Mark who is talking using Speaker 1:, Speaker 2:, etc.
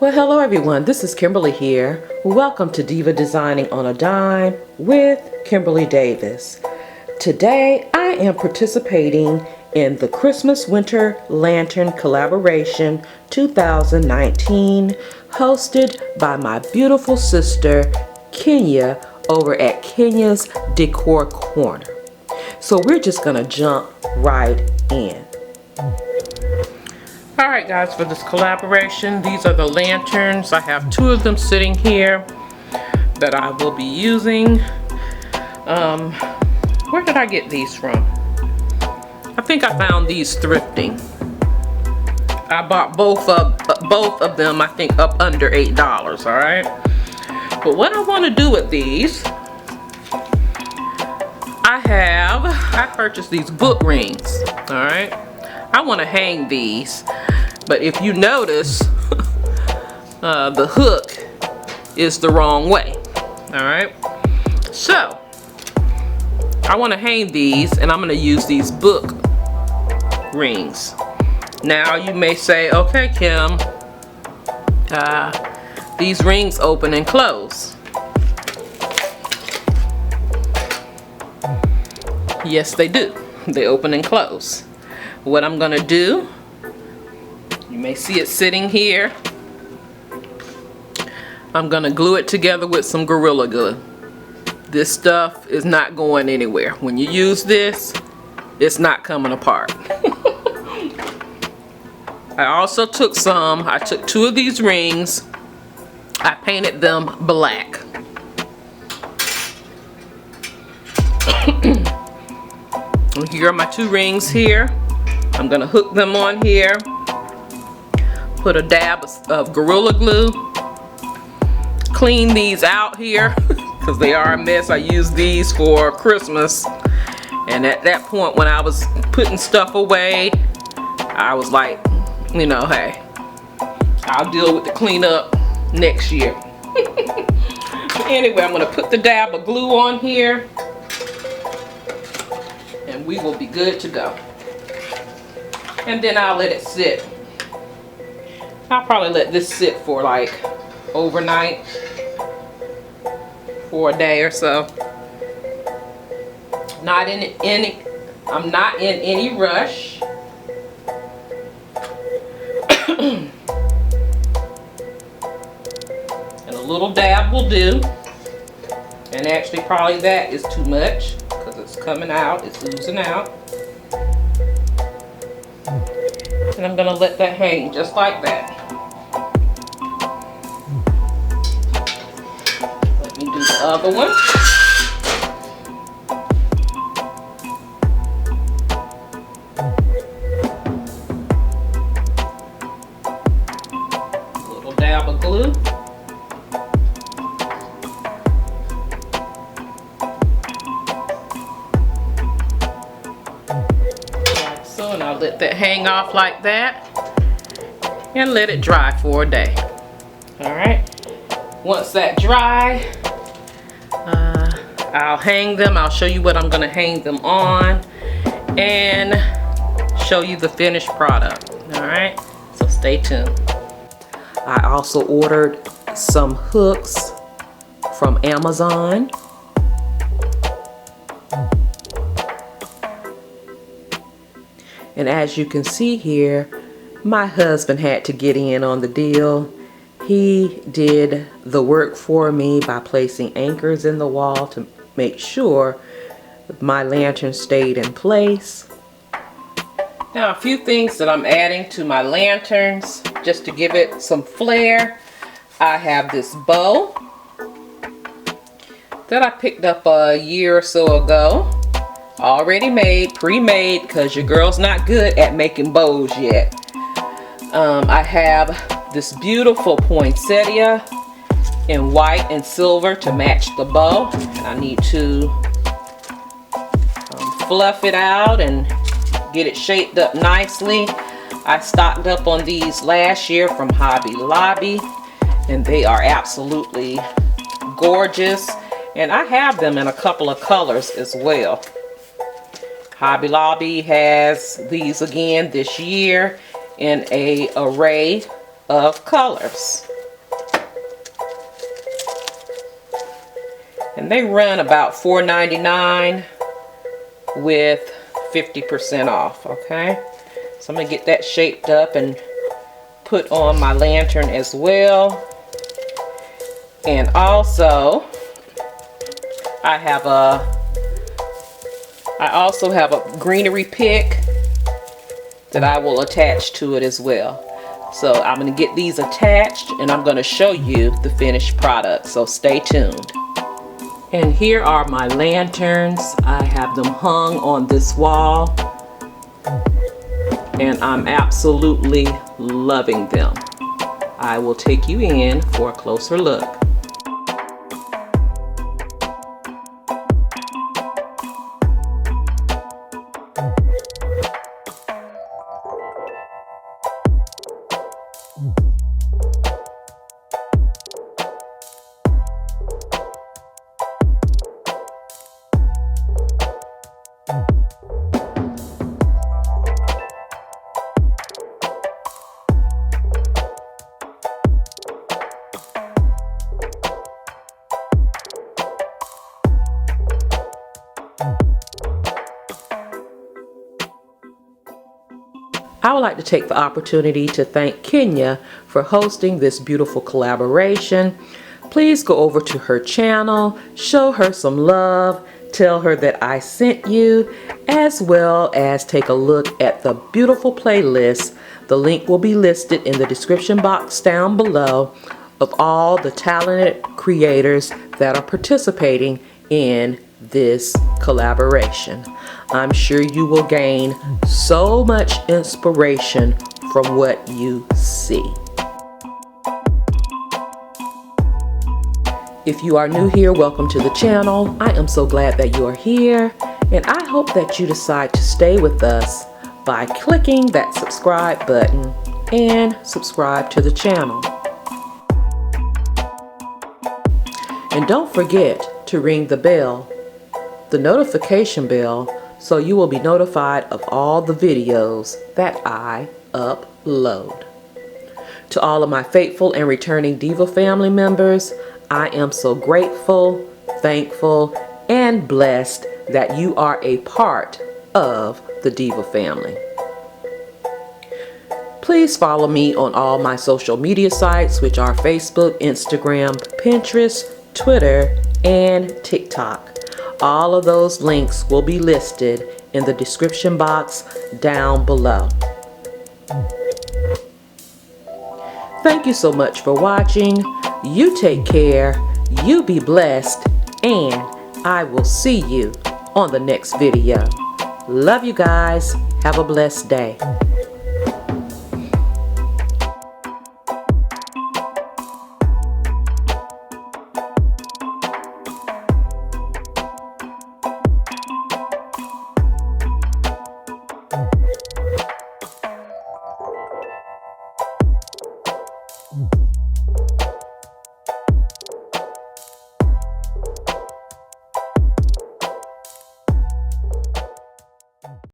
Speaker 1: Well, hello everyone, this is Kimberly here. Welcome to Diva Designing on a Dime with Kimberly Davis. Today I am participating in the Christmas Winter Lantern Collaboration 2019 hosted by my beautiful sister Kenya over at Kenya's Decor Corner. So we're just gonna jump right in. Alright guys, for this collaboration, these are the lanterns. I have two of them sitting here that I will be using. Where did I get these from? I think I found these thrifting. I bought both of them, I think up under $8, alright? But what I want to do with these, I purchased these book rings, alright? I want to hang these, but if you notice, the hook is the wrong way, alright? So, I want to hang these, and I'm going to use these book rings. Now, you may say, okay, Kim, these rings open and close. Yes, they do. They open and close. What I'm gonna do, you may see it sitting here. I'm gonna glue it together with some Gorilla Glue. This stuff is not going anywhere. When you use this, it's not coming apart. I also took I took two of these rings, I painted them black. And here are my two rings here. I'm gonna hook them on here, put a dab of Gorilla Glue, clean these out here because they are a mess. I used these for Christmas, and at that point when I was putting stuff away, I was like, you know, hey, I'll deal with the cleanup next year. Anyway, I'm gonna put the dab of glue on here and we will be good to go. And then I'll let it sit. I'll probably let this sit for like overnight, for a day or so. I'm not in any rush. And a little dab will do. And actually probably that is too much because it's coming out, it's oozing out. And I'm gonna let that hang just like that. Let me do the other one. A little dab of glue. And I'll let that hang off like that and let it dry for a day. Alright, once that dry, I'll hang them. I'll show you what I'm going to hang them on and show you the finished product. Alright, so stay tuned. I also ordered some hooks from Amazon. And as you can see here, my husband had to get in on the deal. He did the work for me by placing anchors in the wall to make sure my lantern stayed in place. Now, a few things that I'm adding to my lanterns just to give it some flair. I have this bow that I picked up a year or so ago. Already made, pre-made, because your girl's not good at making bows yet. I have this beautiful poinsettia in white and silver to match the bow. And I need to fluff it out and get it shaped up nicely. I stocked up on these last year from Hobby Lobby, and they are absolutely gorgeous. And I have them in a couple of colors as well. Hobby Lobby has these again this year in a array of colors. And they run about $4.99 with 50% off, okay? So I'm gonna get that shaped up and put on my lantern as well. And also I also have a greenery pick that I will attach to it as well. So I'm going to get these attached and I'm going to show you the finished product, so stay tuned. And here are my lanterns. I have them hung on this wall and I'm absolutely loving them. I will take you in for a closer look. I would like to take the opportunity to thank Kenya for hosting this beautiful collaboration. Please go over to her channel, show her some love, tell her that I sent you, as well as take a look at the beautiful playlist. The link will be listed in the description box down below of all the talented creators that are participating in this collaboration. I'm sure you will gain so much inspiration from what you see. If you are new here, welcome to the channel. I am so glad that you are here, and I hope that you decide to stay with us by clicking that subscribe button and subscribe to the channel. And don't forget to ring the bell, the notification bell, so you will be notified of all the videos that I upload. To all of my faithful and returning Diva family members, I am so grateful, thankful, and blessed that you are a part of the Diva family. Please follow me on all my social media sites, which are Facebook, Instagram, Pinterest, Twitter, and TikTok. All of those links will be listed in the description box down below. Thank you so much for watching. You take care, you be blessed, and I will see you on the next video. Love you guys. Have a blessed day.